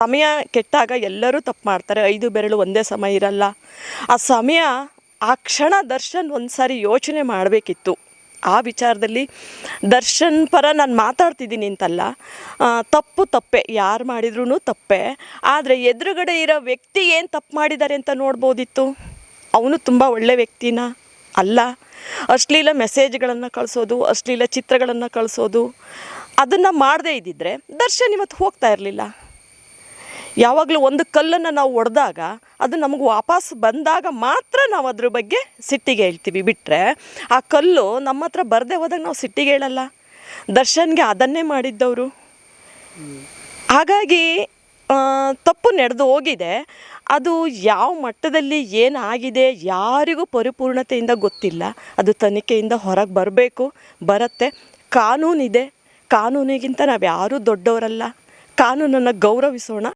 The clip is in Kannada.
ಸಮಯ ಕೆಟ್ಟಾಗ ಎಲ್ಲರೂ ತಪ್ಪು ಮಾಡ್ತಾರೆ. 5 ಬೆರಳು ಒಂದೇ ಸಮ ಇರಲ್ಲ. ಆ ಸಮಯ ಆ ಕ್ಷಣ ದರ್ಶನ್ ಒಂದು ಸಾರಿ ಯೋಚನೆ ಮಾಡಬೇಕಿತ್ತು. ಆ ವಿಚಾರದಲ್ಲಿ ದರ್ಶನ್ ಪರ ನಾನು ಮಾತಾಡ್ತಿದ್ದೀನಿ ಅಂತಲ್ಲ, ತಪ್ಪೇ ಯಾರು ಮಾಡಿದ್ರೂ ತಪ್ಪೇ. ಆದರೆ ಎದುರುಗಡೆ ಇರೋ ವ್ಯಕ್ತಿ ಏನು ತಪ್ಪು ಮಾಡಿದ್ದಾರೆ ಅಂತ ನೋಡ್ಬೋದಿತ್ತು. ಅವನು ತುಂಬ ಒಳ್ಳೆ ವ್ಯಕ್ತಿನ ಅಲ್ಲ. ಅಶ್ಲೀಲ ಮೆಸೇಜ್ಗಳನ್ನು ಕಳಿಸೋದು, ಅಶ್ಲೀಲ ಚಿತ್ರಗಳನ್ನು ಕಳಿಸೋದು, ಅದನ್ನು ಮಾಡದೇ ಇದ್ದಿದ್ದರೆ ದರ್ಶನ್ ಇವತ್ತು ಹೋಗ್ತಾ ಇರಲಿಲ್ಲ. ಯಾವಾಗಲೂ ಒಂದು ಕಲ್ಲನ್ನು ನಾವು ಹೊಡೆದಾಗ ಅದು ನಮಗೆ ವಾಪಸ್ ಬಂದಾಗ ಮಾತ್ರ ನಾವು ಅದ್ರ ಬಗ್ಗೆ ಸಿಟ್ಟಿಗೆ ಹೇಳ್ತೀವಿ. ಬಿಟ್ಟರೆ ಆ ಕಲ್ಲು ನಮ್ಮ ಹತ್ರ ಬರದೇ ಹೋದಾಗ ನಾವು ಸಿಟ್ಟಿಗೆ ಹೇಳಲ್ಲ. ದರ್ಶನ್ಗೆ ಅದನ್ನೇ ಮಾಡಿದ್ದವರು. ಹಾಗಾಗಿ ತಪ್ಪು ನಡೆದು ಹೋಗಿದೆ. ಅದು ಯಾವ ಮಟ್ಟದಲ್ಲಿ ಏನಾಗಿದೆ ಯಾರಿಗೂ ಪರಿಪೂರ್ಣತೆಯಿಂದ ಗೊತ್ತಿಲ್ಲ. ಅದು ತನಿಖೆಯಿಂದ ಹೊರಗೆ ಬರಬೇಕು, ಬರುತ್ತೆ. ಕಾನೂನಿದೆ, ಕಾನೂನಿಗಿಂತ ನಾವು ಯಾರೂ ದೊಡ್ಡವರಲ್ಲ. ಕಾನೂನನ್ನು ಗೌರವಿಸೋಣ.